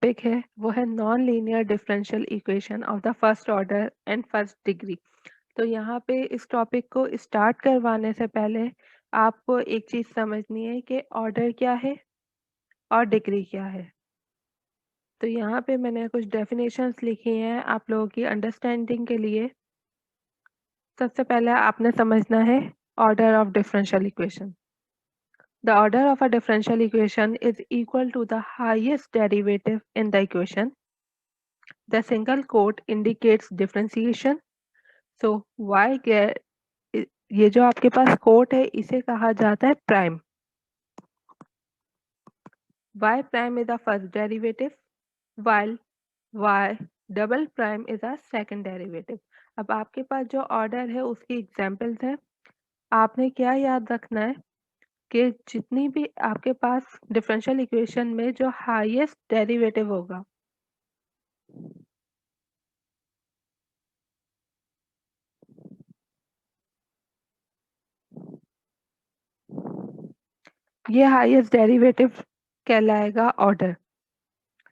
Topic है वो है non linear differential equation of the first order and first degree. तो यहाँ पे इस टॉपिक को स्टार्ट करवाने से पहले आपको एक चीज समझनी है कि ऑर्डर क्या है और डिग्री क्या है। तो यहाँ पे मैंने कुछ डेफिनेशंस लिखी हैं आप लोगों की अंडरस्टैंडिंग के लिए। सबसे पहले आपने समझना है order of differential equation. The order of a differential equation is equal to the highest derivative in the equation. The single quote indicates differentiation. So y ये जो आपके पास कोट है इसे कहा जाता है prime. y prime is the first derivative while y double prime is a second derivative। अब आपके पास जो ऑर्डर है उसकी एग्जांपल्स है। आपने क्या याद रखना है कि जितनी भी आपके पास डिफरेंशियल इक्वेशन में जो हाईएस्ट डेरिवेटिव होगा ये हाईएस्ट डेरिवेटिव कहलाएगा ऑर्डर।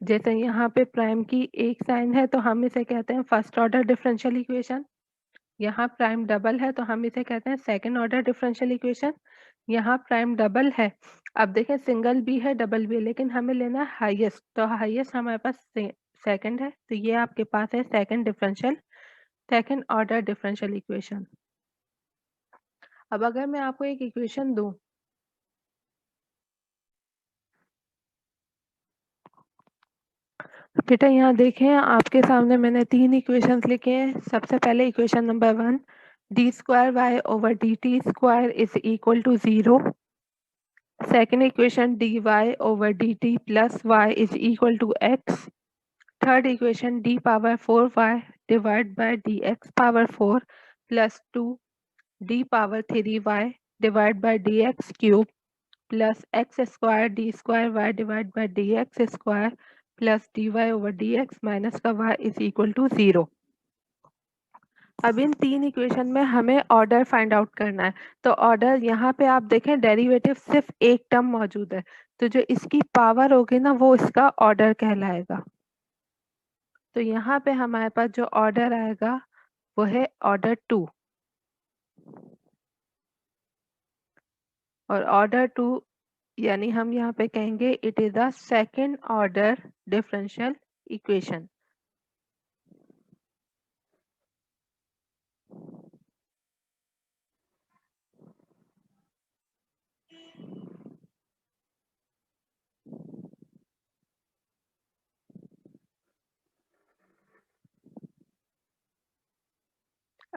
जैसे यहाँ पे प्राइम की एक साइन है तो हम इसे कहते हैं फर्स्ट ऑर्डर डिफरेंशियल इक्वेशन। यहाँ प्राइम डबल है तो हम इसे कहते हैं सेकंड ऑर्डर डिफरेंशियल इक्वेशन। यहाँ प्राइम डबल है, अब देखें सिंगल भी है डबल भी है, लेकिन हमें लेना है हाईएस्ट, तो हाईएस्ट हमारे पास सेकंड है, तो ये आपके पास है सेकंड ऑर्डर डिफरेंशियल इक्वेशन। अब अगर मैं आपको एक इक्वेशन दूं, बेटा यहाँ देखें आपके सामने मैंने 3 इक्वेशंस लिखे हैं। सबसे पहले equation number 1, D square Y over D T square is equal to 0। Second equation D Y over D T plus Y is equal to X. Third equation D power 4y divide by D x power 4 प्लस 2 D power 3y divide by D x cube plus X square D square Y divide by D x square plus D Y over D X minus का Y is equal to 0। अब इन 3 equation में हमें order find out करना है। तो order यहाँ पे आप देखें डेरिवेटिव सिर्फ एक टर्म मौजूद है, तो जो इसकी पावर होगी ना वो इसका ऑर्डर कहलाएगा। तो यहाँ पे हमारे पास जो ऑर्डर आएगा वो है ऑर्डर 2। और ऑर्डर 2 यानी हम यहाँ पे कहेंगे it is the second order differential equation.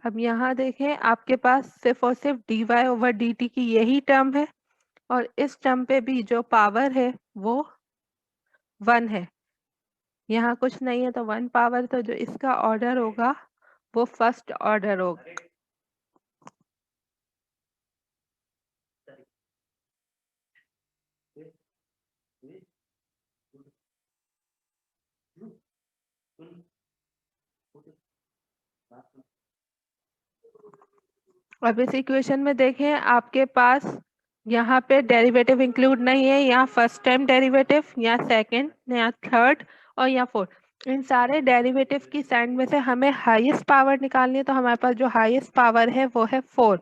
अब यहाँ देखें आपके पास सिर्फ और सिर्फ D Y over D T की यही टर्म है, और इस टर्म पे भी जो पावर है वो 1 है। यहाँ कुछ नहीं है तो 1 पावर, तो जो इसका ऑर्डर होगा वो फर्स्ट ऑर्डर होगा। अब इस इक्वेशन में देखें आपके पास यहाँ पे डेरिवेटिव इंक्लूड नहीं है, यहाँ फर्स्ट टाइम डेरिवेटिव, यहाँ सेकंड, यहाँ थर्ड और यहाँ फोर्थ। इन सारे डेरिवेटिव की साइड में से हमें हाईएस्ट पावर निकालनी है, तो हमारे पास जो हाईएस्ट पावर है वो है 4।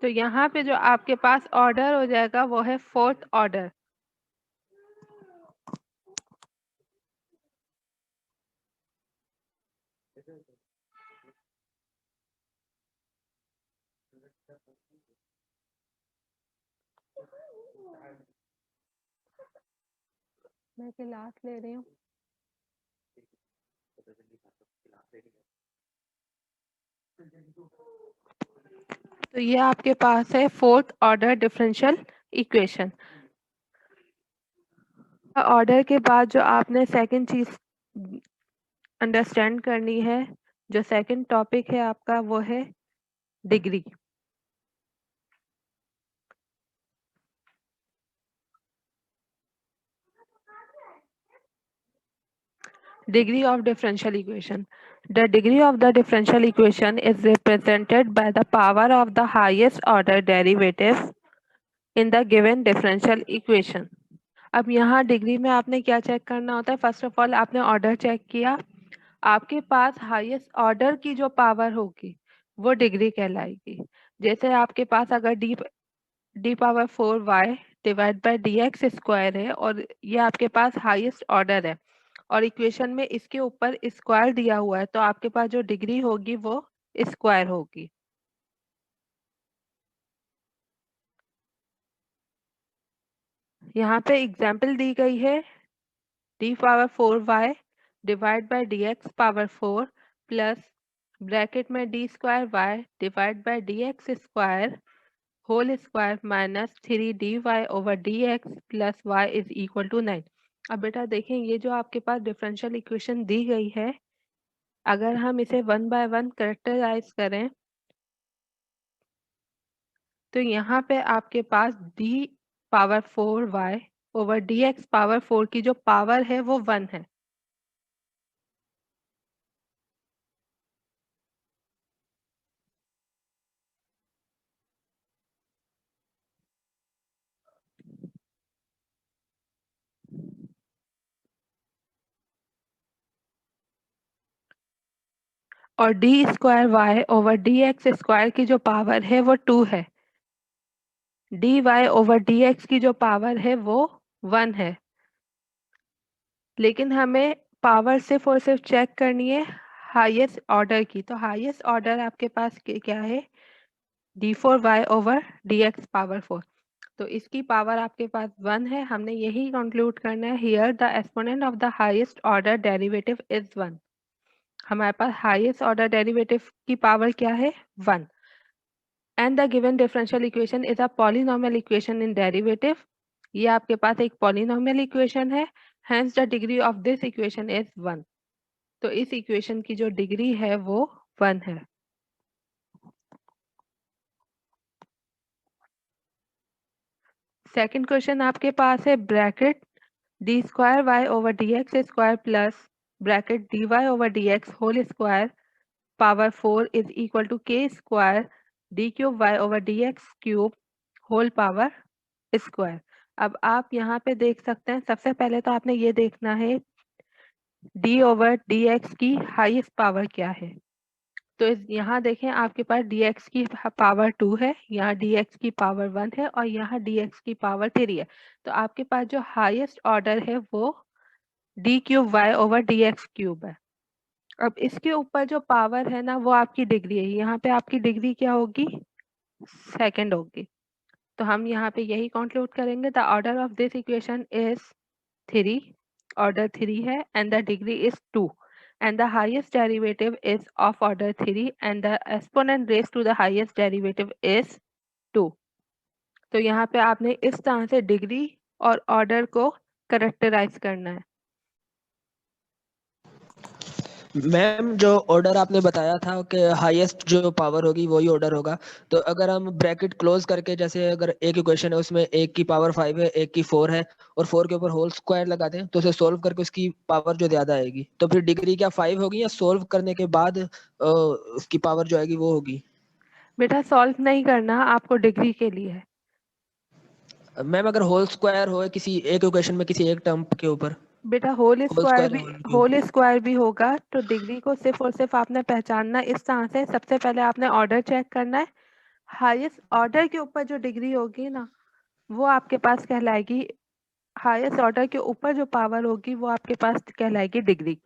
तो यहाँ पे जो आपके पास ऑर्डर हो जाएगा वो है फोर्थ ऑर्डर। मैं क्लास ले रही हूँ। तो ये आपके पास है fourth order differential equation. Order के बाद जो आपने सेकंड चीज अंडरस्टैंड करनी है, जो सेकंड टॉपिक है आपका वो है degree. Degree of differential equation. The degree of the differential equation is represented by the power of the highest order derivative in the given differential equation. अब यहाँ डिग्री में आपने क्या चेक करना होता है, फर्स्ट ऑफ ऑल आपने order check किया, आपके पास हाईएस्ट ऑर्डर की जो पावर होगी वो डिग्री कहलाएगी। जैसे आपके पास अगर D power 4y divide by D x square है और ये आपके पास हाईएस्ट ऑर्डर है और इक्वेशन में इसके ऊपर स्क्वायर दिया हुआ है, तो आपके पास जो डिग्री होगी वो स्क्वायर होगी। यहाँ पे एग्जाम्पल दी गई है d power 4y divide by D x power 4 plus bracket में d square Y divide by D x square whole square minus 3dy over D x plus Y is equal to 9। अब बेटा देखें, ये जो आपके पास डिफरेंशियल इक्वेशन दी गई है, अगर हम इसे वन बाय वन करेक्टराइज करें तो यहाँ पे आपके पास d power 4y over D x power 4 की जो पावर है वो 1 है। और d square Y over D x square की जो पावर है वो 2 है। D Y over D x की जो पावर है वो 1 है, लेकिन हमें पावर सिर्फ और सिर्फ चेक करनी है हाईएस्ट ऑर्डर की। तो हाईएस्ट ऑर्डर आपके पास क्या है, d4y over D x power 4। तो इसकी पावर आपके पास 1 है। हमने यही कंक्लूड करना है, here the exponent of the highest order derivative is 1। हमारे पास हाईएस्ट ऑर्डर डेरिवेटिव की पावर क्या है, 1। And the given differential equation is a polynomial equation in derivative. ये आपके पास एक पॉलिनोमियल इक्वेशन है, hence the degree of this equation is 1। तो इस इक्वेशन की जो डिग्री है वो 1 है। सेकंड क्वेश्चन आपके पास है bracket d square Y over D x square plus bracket d Y over D x whole square power 4 is equal to k square d cube Y over D x cube whole power square. अब आप यहाँ पे देख सकते हैं, सबसे पहले तो आपने ये देखना है डी ओवर डी एक्स की हाईएस्ट पावर क्या है। तो यहाँ देखें, आपके पास dx की पावर 2 है, यहाँ dx की पावर 1 है और यहाँ dx की पावर 3 है। तो आपके पास जो हाईएस्ट ऑर्डर है वो D cube Y over D x cube है। अब इसके ऊपर जो पावर है ना वो आपकी डिग्री है, यहाँ पे आपकी डिग्री क्या होगी, सेकंड होगी। तो हम यहाँ पे यही कंक्लूड करेंगे, the order of this equation is 3, order 3 है and the degree is 2 and the highest derivative is of order 3 and the exponent raised to the highest derivative is 2। तो यहाँ पे आपने इस तरह से डिग्री और ऑर्डर को करेक्टराइज करना है। मैम जो ऑर्डर आपने बताया था कि हाईएस्ट जो पावर होगी वही ऑर्डर होगा, तो अगर हम ब्रैकेट क्लोज करके, जैसे अगर एक इक्वेशन है उसमें एक की पावर 5 है, एक की 4 है और 4 के ऊपर होल स्क्वायर लगा दें तो उसे सोल्व करके उसकी पावर जो ज्यादा आएगी, तो फिर डिग्री क्या 5 होगी या सोल्व करने के बाद उसकी पावर जो आएगी वो होगी? बेटा सॉल्व नहीं करना, आपको डिग्री के लिए है। मैम अगर होल स्क्वायर हो किसी एक इक्वेशन में किसी एक टर्म के ऊपर, बेटा होल होल स्क्वायर स्क्वायर भी, होल क्यूब। होल स्क्वायर भी होगा तो डिग्री को सिर्फ और सिर्फ आपने पहचानना इस तरह से, सबसे पहले आपने ऑर्डर चेक करना है, हाईएस्ट ऑर्डर के ऊपर जो डिग्री होगी ना वो आपके पास कहलाएगी, हाईएस्ट ऑर्डर के ऊपर जो पावर होगी वो आपके पास कहलाएगी डिग्री।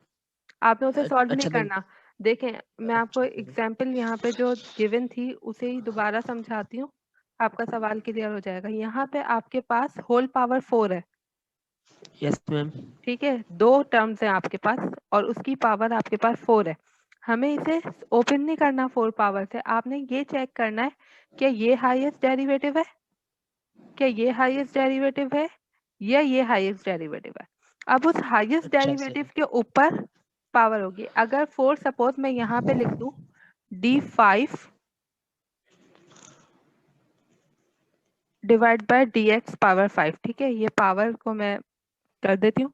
आपने उसे सॉल्व नहीं अच्छा तो करना। देखें, मैं आपको अच्छा एग्जाम्पल यहाँ पे जो गिवन थी उसे ही दोबारा समझाती हूँ, आपका सवाल क्लियर हो जाएगा। यहाँ पे आपके पास होल पावर 4 है, यस मैम। ठीक है, दो टर्म्स हैं आपके पास और उसकी पावर आपके पास 4 है। हमें इसे ओपन नहीं करना 4 पावर से, आपने ये चेक करना है क्या ये हाईएस्ट डेरिवेटिव है, क्या ये हाईएस्ट डेरिवेटिव है या ये हाईएस्ट डेरिवेटिव है। अब उस हाईएस्ट अच्छा सर। डेरिवेटिव के ऊपर पावर होगी। अगर 4 सपोज मैं यहाँ पे लिख दूं d5 divide by dx power 5, ठीक है, ये पावर को मैं कर देती हूँ।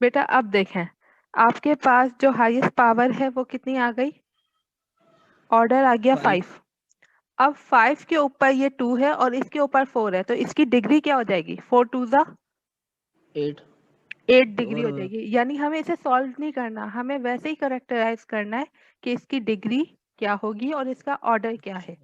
बेटा अब देखें, आपके पास जो हाईएस्ट पावर है वो कितनी आ गई, ऑर्डर आ गया 5। अब 5 के ऊपर ये 2 है और इसके ऊपर 4 है, तो इसकी डिग्री क्या हो जाएगी? 4 2 ज़ा 8 8 डिग्री और हो जाएगी। यानी हमें इसे सॉल्व नहीं करना, हमें वैसे ही करेक्टराइज करना है कि इसकी डिग्री क्या होगी और इसका ऑर्डर क्या है।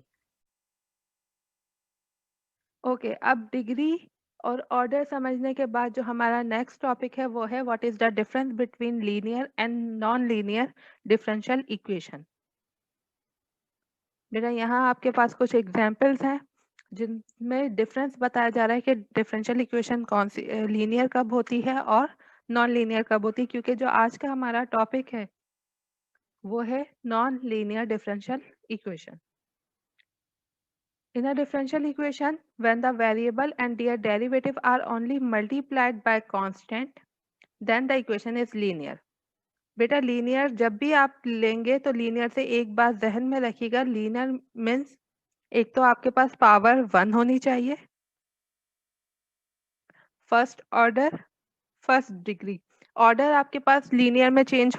ओके, अब डिग्री और ऑर्डर समझने के बाद जो हमारा नेक्स्ट टॉपिक है वो है what is the difference between linear and non linear differential equation. बेटा यहाँ आपके पास कुछ एग्जांपल्स हैं जिनमें डिफरेंस बताया जा रहा है कि डिफरेंशियल इक्वेशन कौन सी लीनियर कब होती है और नॉन लीनियर कब होती है, क्योंकि जो आज का हमारा टॉपिक है वो है non linear differential equation. In a differential equation, when the variable and their derivative are only multiplied by constant, then the equation is linear. बेटा लीनियर जब भी आप लेंगे तो लीनियर से एक बात जहन में रखिएगा, लीनियर मीन्स एक तो आपके पास पावर 1 होनी चाहिए, first order, first degree. Order आपके पास लीनियर में चेंज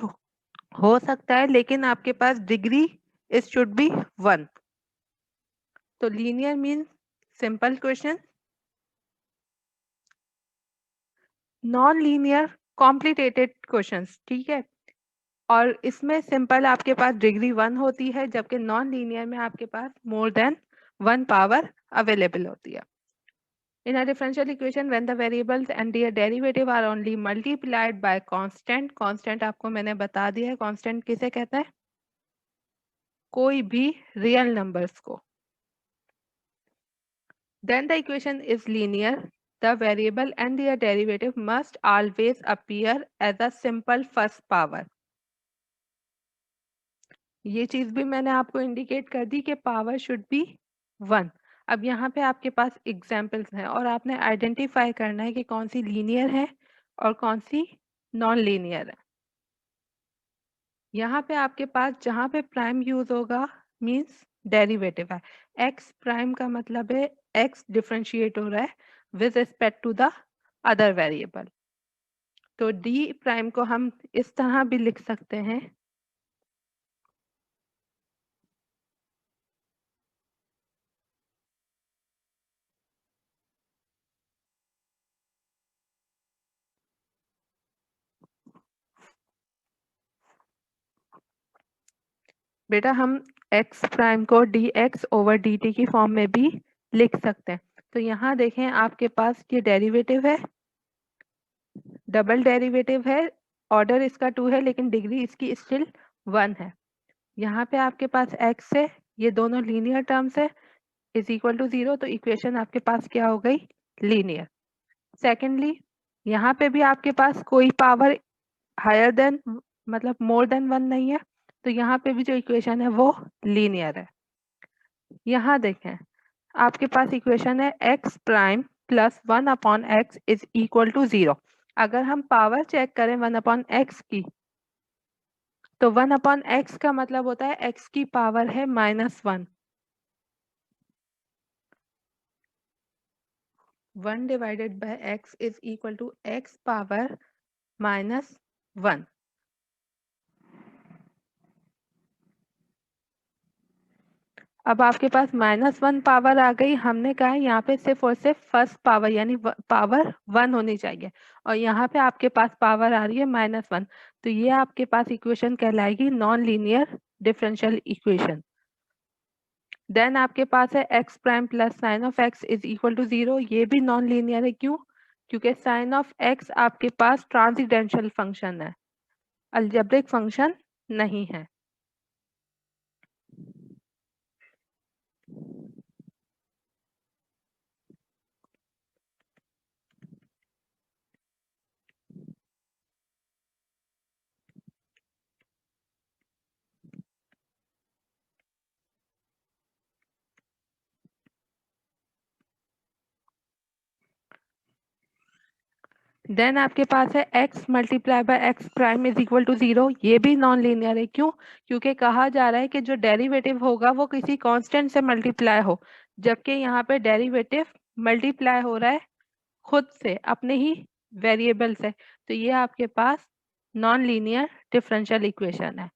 हो सकता है, लेकिन आपके पास डिग्री इट शुड बी 1। तो linear means simple question, non linear complicated questions, ठीक है। और इसमें सिंपल आपके पास डिग्री 1 होती है, जबकि नॉन लीनियर में आपके पास मोर देन 1 पावर अवेलेबल होती है। In a differential equation, when the variables and their derivative are only multiplied by constant, constant आपको मैंने बता दिया है, constant किसे कहता है? कोई भी रियल नंबर्स को। Then the equation is linear. The variable and their derivative must always appear as a simple first power. ये चीज भी मैंने आपको इंडिकेट कर दी कि पावर शुड बी 1। अब यहाँ पे आपके पास एग्जाम्पल्स हैं और आपने आइडेंटिफाई करना है कि कौन सी लीनियर है और कौन सी नॉन लीनियर है। यहाँ पे आपके पास जहाँ पे प्राइम यूज होगा मींस डेरिवेटिव है। एक्स प्राइम का मतलब है एक्स डिफरेंशिएट हो रहा है with respect to the other variable. तो डी प्राइम को हम इस तरह भी लिख सकते हैं, बेटा हम एक्स प्राइम को D X over D T की फॉर्म में भी लिख सकते हैं। तो यहाँ देखें आपके पास ये डेरिवेटिव है, डबल डेरिवेटिव है, ऑर्डर इसका 2 है लेकिन डिग्री इसकी स्टिल 1 है। यहाँ पे आपके पास एक्स है, ये दोनों लीनियर टर्म्स है, इज इक्वल टू 0, तो इक्वेशन आपके पास क्या हो गई? लीनियर। सेकेंडली यहाँ पे भी आपके पास कोई पावर हायर देन मतलब मोर देन 1 नहीं है, तो यहाँ पे भी जो इक्वेशन है वो लीनियर है। यहाँ देखें आपके पास इक्वेशन है x prime plus 1 upon X is equal to 0। अगर हम पावर चेक करें 1 अपॉन एक्स की, तो 1 अपॉन एक्स का मतलब होता है एक्स की पावर है -1। 1 divided by X is equal to X power -1। अब आपके पास -1 पावर आ गई, हमने कहा है यहाँ पे सिर्फ और सिर्फ फर्स्ट पावर यानी पावर 1 होनी चाहिए, और यहाँ पे आपके पास पावर आ रही है -1, तो ये आपके पास इक्वेशन कहलाएगी non linear differential equation. Then आपके पास है x prime plus sine of x is equal to 0, ये भी नॉन लीनियर है। क्यों? क्योंकि साइन ऑफ एक्स आपके पास ट्रांसेंडेंटल फंक्शन है, अलजेब्रिक फंक्शन नहीं है। देन आपके पास है x multiply by X prime is equal to 0, ये भी नॉन लीनियर है। क्यों? क्योंकि कहा जा रहा है कि जो डेरिवेटिव होगा वो किसी कांस्टेंट से मल्टीप्लाई हो, जबकि यहाँ पे डेरिवेटिव मल्टीप्लाई हो रहा है खुद से अपने ही वेरिएबल से, तो ये आपके पास नॉन लीनियर डिफरेंशियल इक्वेशन है।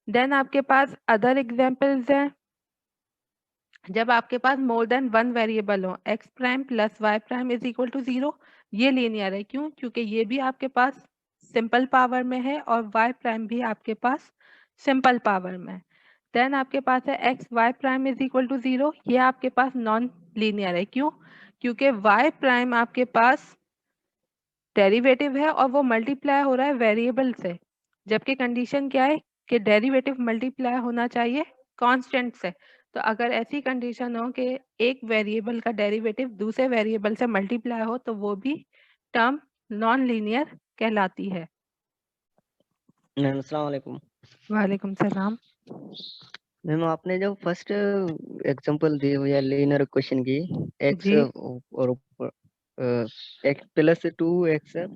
देन आपके पास अदर एग्जांपल्स हैं, जब आपके पास मोर देन वन वेरिएबल हो, X prime plus Y prime is equal to 0, ये लीनियर है। क्यों? क्योंकि ये भी आपके पास सिंपल पावर में है और वाई प्राइम भी आपके पास सिंपल पावर में है। देन आपके पास है X Y prime is equal to 0, ये आपके पास नॉन लीनियर है। क्यों? क्योंकि वाई प्राइम आपके पास डेरिवेटिव है और वो मल्टीप्लाई हो रहा है वेरिएबल से, जबकि कंडीशन क्या है कि डेरिवेटिव मल्टीप्लाई होना चाहिए कांस्टेंट से। तो अगर ऐसी कंडीशन हो कि एक वेरिएबल का डेरिवेटिव दूसरे वेरिएबल से मल्टीप्लाई हो तो वो भी टर्म नॉन लीनियर कहलाती है। मैम अस्सलाम वालेकुम। वालेकुम सलाम। मैम आपने जो फर्स्ट एग्जांपल दी हुई है लीनियर इक्वेशन की, एक्स जी और x plus 2x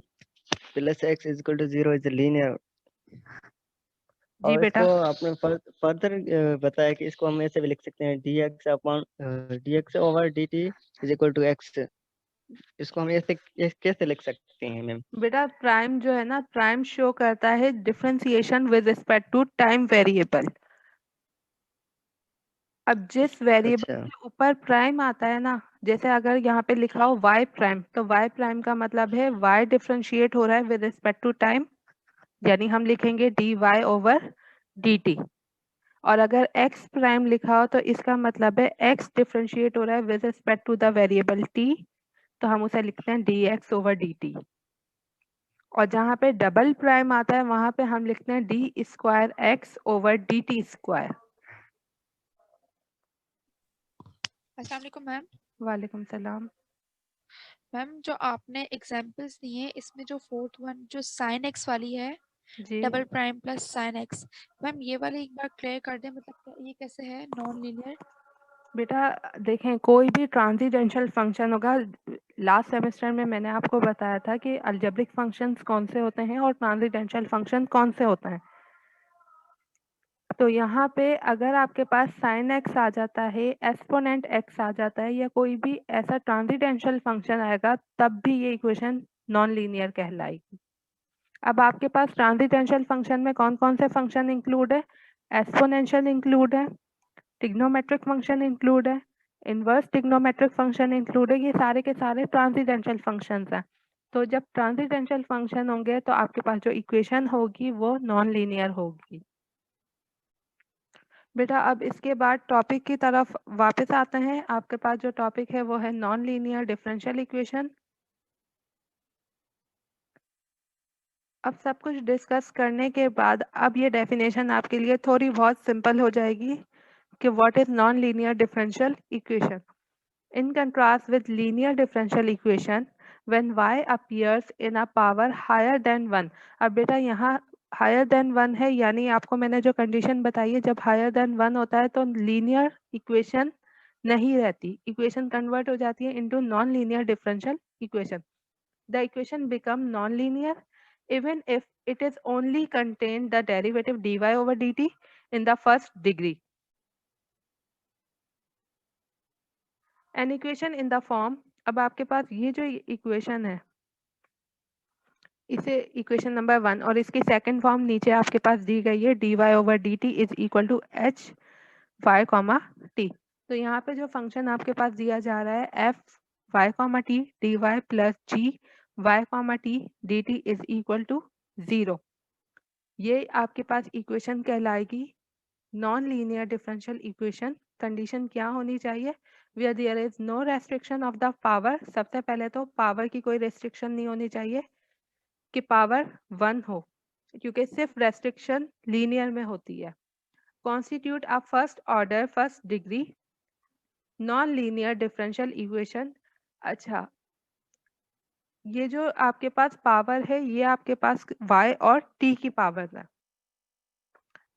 plus x is equal to 0 is linear, जी और बेटा। इसको आपने फर्दर बताया कि इसको हम ऐसे भी लिख सकते हैं dx upon dx over dt is equal to x। इसको हम ऐसे कैसे लिख सकते हैं मैम? बेटा प्राइम जो है ना, प्राइम शो करता है differentiation with respect to time variable. अब जिस वेरिएबल अच्छा के ऊपर प्राइम आता है ना, जैसे अगर यहाँ पे लिखा हो वाई प्राइम, तो वाई प्राइम का मतलब है वाई डिफरेंशिएट हो रहा है विद रिस्पेक्ट टू टाइम, यानी हम लिखेंगे D Y over D T. और अगर एक्स प्राइम लिखा हो तो इसका मतलब है एक्स डिफरेंशिएट हो रहा है with respect to the variable T, तो हम उसे लिखते हैं D X over D T. और जहाँ पे डबल प्राइम आता है वहां पे हम लिखते हैं D square x over D T square. अस्सलाम वालेकुम मैम। वालेकुम सलाम। मैम जो आपने एग्जांपल्स दिए इसमें जो फोर्थ वन जो साइन एक्स वाली है, जी double prime plus sine x, ma'am ये वाली एक बार क्लियर कर दें, मतलब ये कैसे है नॉन लीनियर? बेटा देखें, कोई भी ट्रांसीडेंशियल फंक्शन होगा, लास्ट सेमेस्टर में मैंने आपको बताया था कि अलजेब्रिक फंक्शंस कौन से होते हैं और ट्रांसीडेंशियल फंक्शन कौन से होते हैं। तो यहाँ पे अगर आपके पास साइन एक्स आ जाता है, एक्सपोनेंट एक्स आ जाता है, या कोई भी ऐसा ट्रांसीडेंशियल फंक्शन आएगा, तब भी ये इक्वेशन नॉन लीनियर कहलाएगी। अब आपके पास ट्रांसीडेंशियल फंक्शन में कौन कौन से फंक्शन इंक्लूड है? एक्सपोनेंशियल इंक्लूड है, ट्रिग्नोमेट्रिक फंक्शन इंक्लूड है, इनवर्स ट्रिग्नोमेट्रिक फंक्शन इंक्लूड है। ये सारे के सारे ट्रांसीडेंशियल फंक्शंस हैं। तो जब ट्रांसीडेंशियल फंक्शन होंगे तो आपके पास जो इक्वेशन होगी वो नॉन लीनियर होगी। बेटा अब इसके बाद टॉपिक की तरफ वापस आते हैं। आपके पास जो टॉपिक है वो है नॉन लीनियर डिफरेंशियल इक्वेशन। अब सब कुछ डिस्कस करने के बाद अब ये डेफिनेशन आपके लिए थोड़ी बहुत सिंपल हो जाएगी कि what is non linear differential equation. In contrast with linear differential equation, when y appears in a power higher than 1, अब बेटा यहाँ higher than 1 है, यानी आपको मैंने जो कंडीशन बताई है, जब higher than 1 होता है तो लीनियर इक्वेशन नहीं रहती, इक्वेशन कन्वर्ट हो जाती है into non linear differential equation. The equation become non-linear even if it is only contain the derivative dy over dt in the first degree. An equation in the form, अब आपके पास ये जो equation है इसे equation number 1 और इसकी second form नीचे आपके पास दी गई है, D Y over D T is equal to H Y comma T. तो यहाँ पे जो फंक्शन आपके पास दिया जा रहा है f y comma t d y plus g y comma t d T is equal to 0, ये आपके पास इक्वेशन कहलाएगी non linear differential equation. Condition क्या होनी चाहिए? Where there is no restriction of the power. सबसे पहले तो पावर की कोई रेस्ट्रिक्शन नहीं होनी चाहिए कि पावर 1 हो, क्योंकि सिर्फ रेस्ट्रिक्शन लीनियर में होती है। Constitute a first order first degree non linear differential equation. अच्छा, ये जो आपके पास पावर है ये आपके पास y और t की पावर है,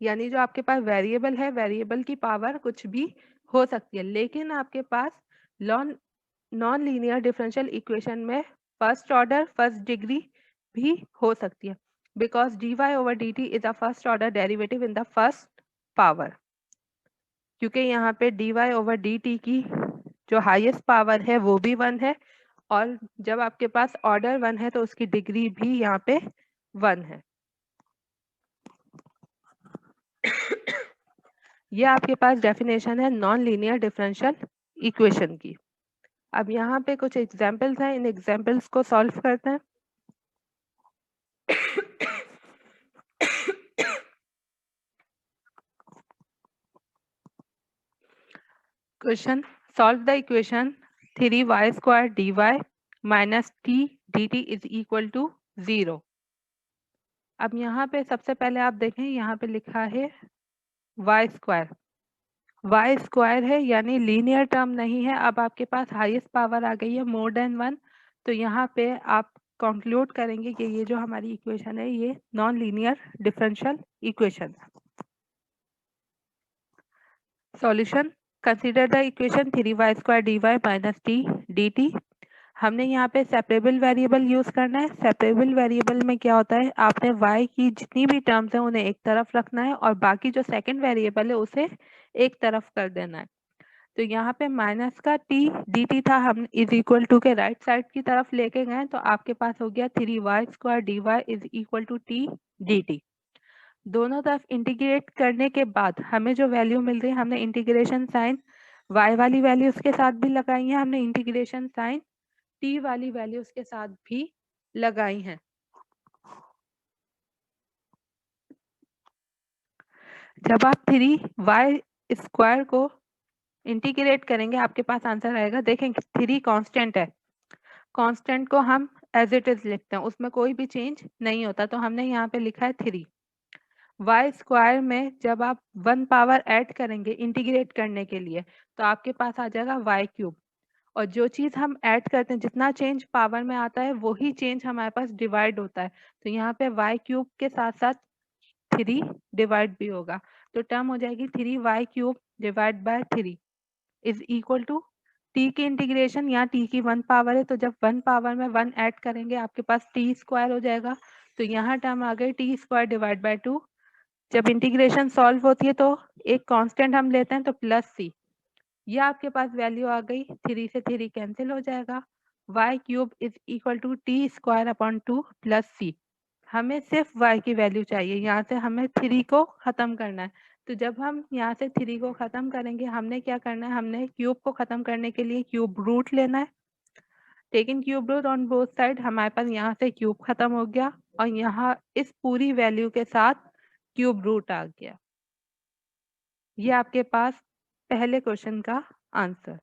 यानी जो आपके पास वेरिएबल है, वेरिएबल की पावर कुछ भी हो सकती है, लेकिन आपके पास नॉन लीनियर डिफरेंशियल इक्वेशन में फर्स्ट ऑर्डर फर्स्ट डिग्री भी हो सकती है, because D Y over D T is a first order derivative in the first power, क्योंकि यहाँ पे डी वाई ओवर डी टी की जो हाईएस्ट पावर है वो भी 1 है, और जब आपके पास ऑर्डर 1 है तो उसकी डिग्री भी यहाँ पे 1 है। ये आपके पास डेफिनेशन है नॉन लीनियर डिफरेंशियल इक्वेशन की। अब यहाँ पे कुछ एग्जाम्पल्स हैं, इन एग्जाम्पल्स को सॉल्व करते हैं। Question, solve the equation 3y square dy minus t dt is equal to 0। अब यहाँ पे सबसे पहले आप देखें, यहाँ पे लिखा है y स्क्वायर है, यानी लीनियर टर्म नहीं है। अब आपके पास हाईएस्ट पावर आ गई है मोर देन 1, तो यहाँ पे आप कंक्लूड करेंगे कि ये जो हमारी इक्वेशन है ये नॉन लीनियर डिफरेंशियल इक्वेशन है। Solution, consider the equation 3y square dy minus t dt। हमने यहाँ पे सेपरेबल वेरिएबल यूज करना है। सेपरेबल वेरिएबल में क्या होता है, आपने y की जितनी भी टर्म्स है उन्हें एक तरफ रखना है और बाकी जो सेकंड वेरिएबल है उसे एक तरफ कर देना है। तो यहाँ पे माइनस का t dt था, हम इज इक्वल टू के राइट साइड की तरफ लेके गए, तो आपके पास हो गया 3y square dy is equal to t dt। दोनों तरफ इंटीग्रेट करने के बाद हमें जो वैल्यू मिल रही है, हमने इंटीग्रेशन साइन y वाली वैल्यू उसके साथ भी लगाई है, हमने इंटीग्रेशन साइन t वाली वैल्यू उसके साथ भी लगाई हैं। जब आप 3y स्क्वायर को इंटीग्रेट करेंगे आपके पास आंसर आएगा। देखें 3 कांस्टेंट है, कांस्टेंट को हम एज इट इज लिखते हैं, उसमें कोई भी चेंज नहीं होता, तो हमने यहाँ पे लिखा है 3। y स्क्वायर में जब आप 1 पावर ऐड करेंगे इंटीग्रेट करने के लिए तो आपके पास आ जाएगा y क्यूब, और जो चीज हम ऐड करते हैं जितना चेंज पावर में आता है वही चेंज हमारे पास डिवाइड होता है, तो यहाँ पे y क्यूब के साथ साथ 3 डिवाइड भी होगा, तो टर्म हो जाएगी 3y cube divide by 3 is equal to t की इंटीग्रेशन, यहाँ t की 1 पावर है, तो जब 1 पावर में 1 ऐड करेंगे आपके पास t स्क्वायर हो जाएगा, तो यहाँ टर्म आ गई t स्क्वायर डिवाइड बाय 2। जब इंटीग्रेशन सॉल्व होती है तो एक कांस्टेंट हम लेते हैं तो प्लस c, ये आपके पास वैल्यू आ गई, 3 से 3 कैंसिल हो जाएगा, y cube is equal to T square upon 2 plus c। हमें सिर्फ y की वैल्यू चाहिए, यहाँ से हमें 3 को खत्म करना है, तो जब हम यहाँ से 3 को खत्म करेंगे हमने क्या करना है, हमने क्यूब को खत्म करने के लिए क्यूब रूट लेना है। Taking cube root on both side, हमारे पास यहाँ से क्यूब खत्म हो गया और यहाँ इस पूरी वैल्यू के साथ क्यूब रूट आ गया। ये आपके पास पहले क्वेश्चन का आंसर।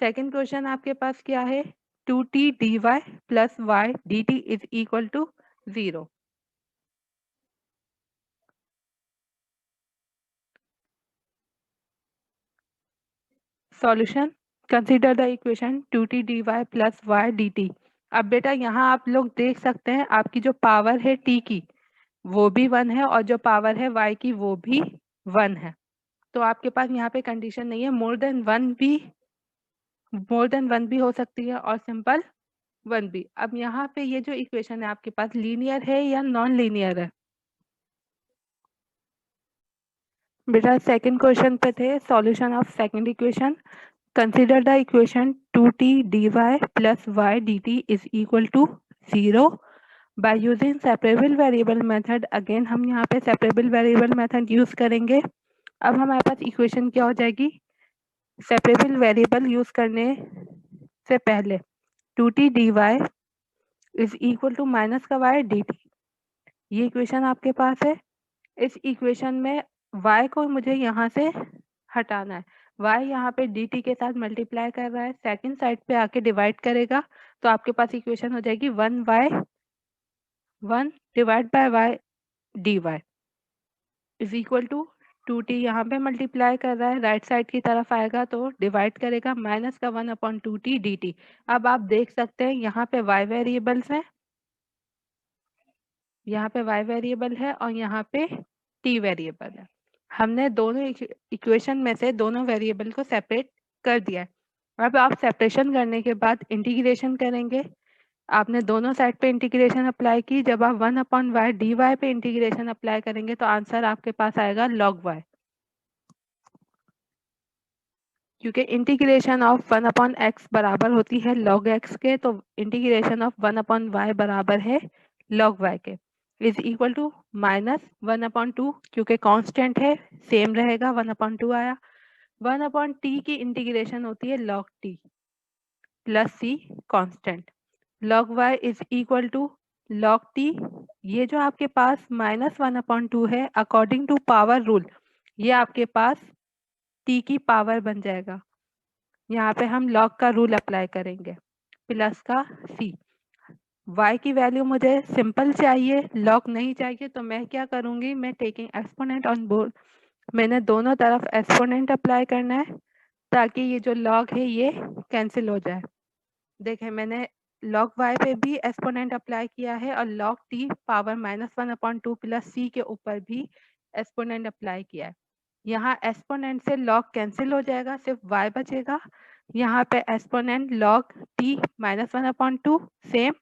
सेकंड क्वेश्चन आपके पास क्या है, 2t dy plus y dt is equal to 0। Solution, consider the equation 2t dy plus y dt। अब बेटा यहाँ आप लोग देख सकते हैं आपकी जो पावर है t की वो भी 1 है और जो पावर है y की वो भी 1 है, तो आपके पास यहाँ पे कंडीशन नहीं है, मोर देन 1 भी हो सकती है और सिंपल 1 भी। अब यहाँ पे ये जो इक्वेशन है आपके पास लीनियर है या नॉन लीनियर है? बेटा सेकंड क्वेश्चन पे थे, solution of second equation, consider the equation 2t dy plus y dt is equal to 0 by using separable variable method. Again हम यहाँ पे सेपरेबल वेरिएबल मेथड यूज करेंगे। अब हमारे पास इक्वेशन क्या हो जाएगी, सेपरेबल वेरिएबल यूज करने से पहले 2t dy is equal to minus का y dt, ये इक्वेशन आपके पास है। इस इक्वेशन में y को मुझे यहाँ से हटाना है, y यहाँ पे dt के साथ मल्टीप्लाई कर रहा है, सेकंड साइड पे आके डिवाइड करेगा, तो आपके पास इक्वेशन हो जाएगी 1 divide by y dy is equal to 2t, यहाँ पे मल्टीप्लाई कर रहा है, राइट साइड की तरफ आएगा तो डिवाइड करेगा, माइनस का 1 अपॉन 2t dt। अब आप देख सकते हैं यहाँ पे y वेरिएबल्स है, यहाँ पे y वेरिएबल है और यहाँ पे t वेरिएबल है। हमने दोनों इक्वेशन में से दोनों वेरिएबल को सेपरेट कर दिया है। अब आप सेपरेशन करने के बाद इंटीग्रेशन करेंगे, आपने दोनों साइड पे इंटीग्रेशन अप्लाई की, जब आप 1 अपॉन y dy पे इंटीग्रेशन अप्लाई करेंगे तो आंसर आपके पास आएगा log y, क्योंकि इंटीग्रेशन ऑफ 1 अपॉन x बराबर होती है log x के, तो इंटीग्रेशन ऑफ 1 अपॉन y बराबर है log y के। इज इक्वल टू -1/2, क्योंकि कांस्टेंट है सेम रहेगा, 1/2 आया। 1/t की इंटीग्रेशन होती है log t plus c constant. log y is equal to log t, ये जो आपके पास -1/2 है अकॉर्डिंग टू पावर रूल, ये आपके पास t की पावर बन जाएगा। यहाँ पे हम log का रूल अप्लाई करेंगे, प्लस का c। y की वैल्यू मुझे सिंपल चाहिए, log नहीं चाहिए, तो मैं क्या करूँगी, मैं टेकिंग एक्सपोनेंट ऑन बोर्ड, मैंने दोनों तरफ एक्सपोनेंट अप्लाई करना है ताकि ये जो log है ये कैंसिल हो जाए। देखें मैंने log y पे भी एक्सपोनेंट अप्लाई किया है और log t power -1/2 plus c के ऊपर भी एक्सपोनेंट अप्लाई किया है। यहाँ एक्सपोनेंट से log कैंसिल हो जाएगा, सिर्फ y बचेगा। यहाँ पे exponent log t -1/2 same,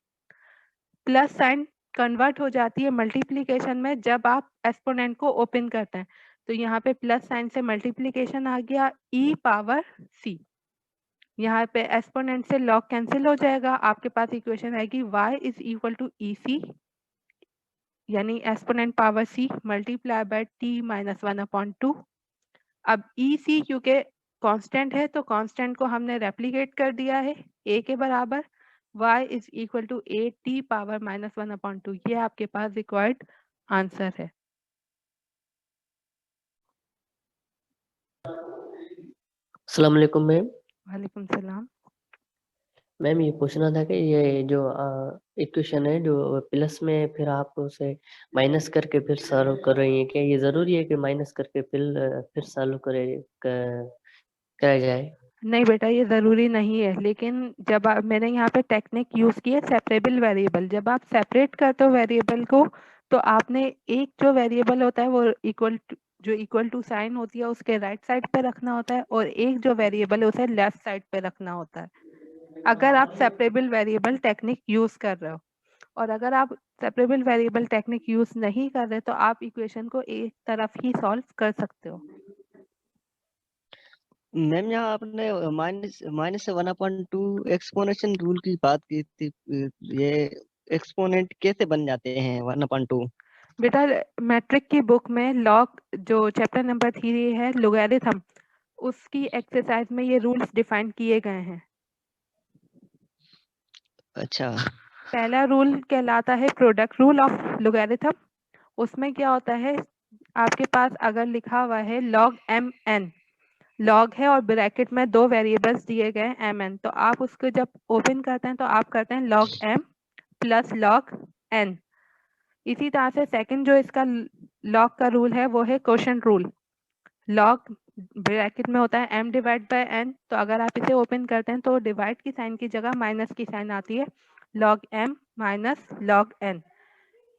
plus sign convert हो जाती है मल्टीप्लिकेशन में जब आप एक्सपोनेंट को ओपन करते हैं, तो यहाँ पे प्लस साइन से मल्टीप्लिकेशन आ गया e पावर c। यहाँ पे एक्सपोनेंट से log कैंसिल हो जाएगा, आपके पास इक्वेशन आएगी y इज इक्वल टू ई सी, यानी exponent power c multiply by t -1/2। अब ई सी क्योंकि कांस्टेंट है तो कांस्टेंट को हमने रेप्लिकेट कर दिया है a के बराबर, y is equal to 8t power -1/2। ये आपके पास रिक्वायर्ड आंसर है। अस्सलाम वालेकुम मैम। वालेकुम सलाम। मैम ये पूछना था कि ये जो इक्वेशन है जो प्लस में फिर आप उसे माइनस करके फिर सॉल्व कर रही हैं, क्या ये जरूरी है कि माइनस करके फिर सॉल्व करा जाए? नहीं बेटा, ये ज़रूरी नहीं है, लेकिन जब मैंने यहाँ पे टेक्निक यूज़ की है सेपरेबल वेरिएबल। जब आप सेपरेट करते हो वेरिएबल को, तो आपने एक जो वेरिएबल होता है वो इक्वल टू साइन होती है उसके राइट साइड पे रखना होता है, और एक जो वेरिएबल है उसे लेफ्ट साइड पे रखना होता है, अगर आप सेपरेबल वेरिएबल टेक्निक यूज़ कर रहे हो। और अगर आप सेपरेबल वेरिएबल टेक्निक यूज़ नहीं कर रहे तो आप इक्वेशन को एक तरफ ही सॉल्व कर सकते हो। मैम यहाँ आपने -1/2 एक्सपोनेंशियल रूल की बात की थी, ये एक्सपोनेंट कैसे बन जाते हैं 1/2? बेटा मैट्रिक की बुक में लॉग जो चैप्टर नंबर 3 है लोगैरिथम, उसकी एक्सरसाइज में ये रूल्स डिफाइन किए गए हैं। अच्छा। पहला रूल कहलाता है प्रोडक्ट रूल ऑफ लोगैरिथम। उसमें क्या होता है, आपके पास अगर लिखा हुआ है log mn, लॉग है और ब्रैकेट में दो वेरिएबल्स दिए गए mn, तो आप उसको जब ओपन करते हैं तो आप करते हैं log m plus log n। इसी तरह से सेकंड जो इसका लॉग का रूल है वो है क्वोशंट रूल। लॉग ब्रैकेट में होता है m डिवाइड बाय n, तो अगर आप इसे ओपन करते हैं तो डिवाइड की साइन की जगह माइनस की साइन आती है, log m minus log n।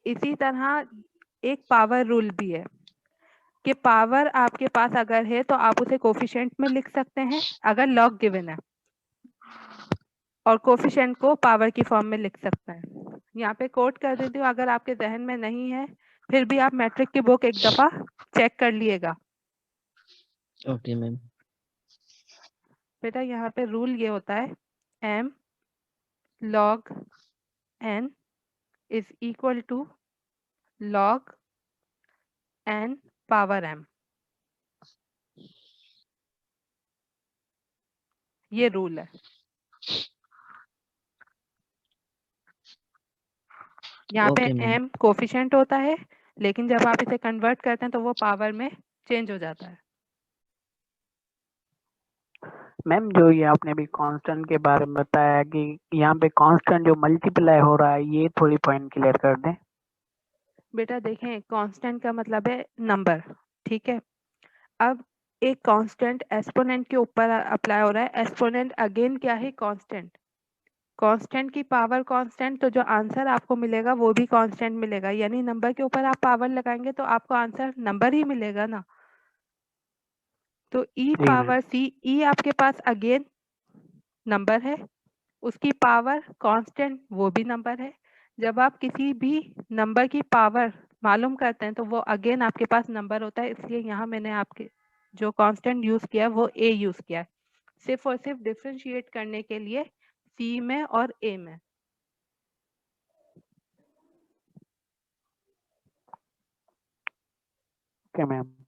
इसी तरह एक पावर रूल भी है कि पावर आपके पास अगर है तो आप उसे कोफिशिएंट में लिख सकते हैं अगर लॉग गिवन है, और कोफिशिएंट को पावर की फॉर्म में लिख सकते हैं। यहाँ पे कोट कर देती हूँ, अगर आपके जहन में नहीं है फिर भी आप मैट्रिक की बुक एक दफ़ा चेक कर लिएगा। Okay ma'am. बेटा यहाँ पे रूल ये होता है m log n is equal to log n power m, ये रूल है। यहाँ पे ओके मैम। m कोफिशिएंट होता है, लेकिन जब आप इसे कन्वर्ट करते हैं तो वो पावर में चेंज हो जाता है। मैम जो ये आपने अभी कांस्टेंट के बारे में बताया कि यहाँ पे कांस्टेंट जो मल्टीप्लाई हो रहा है, ये थोड़ी पॉइंट क्लियर कर दें। बेटा देखें, कांस्टेंट का मतलब है नंबर, ठीक है। अब एक कांस्टेंट एक्सपोनेंट के ऊपर अप्लाई हो रहा है, एक्सपोनेंट अगेन क्या है, कांस्टेंट। कांस्टेंट की पावर कांस्टेंट, तो जो आंसर आपको मिलेगा वो भी कांस्टेंट मिलेगा, यानी नंबर के ऊपर आप पावर लगाएंगे तो आपको आंसर नंबर ही मिलेगा ना। तो e जी मैम। पावर c, e आपके पास अगेन नंबर है, उसकी पावर कांस्टेंट वो भी नंबर है। जब आप किसी भी नंबर की पावर मालूम करते हैं तो वो अगेन आपके पास नंबर होता है, इसलिए यहाँ मैंने आपके जो कांस्टेंट यूज किया वो a यूज किया है, सिर्फ और सिर्फ डिफ्रेंशिएट करने के लिए c में और a में। Okay ma'am.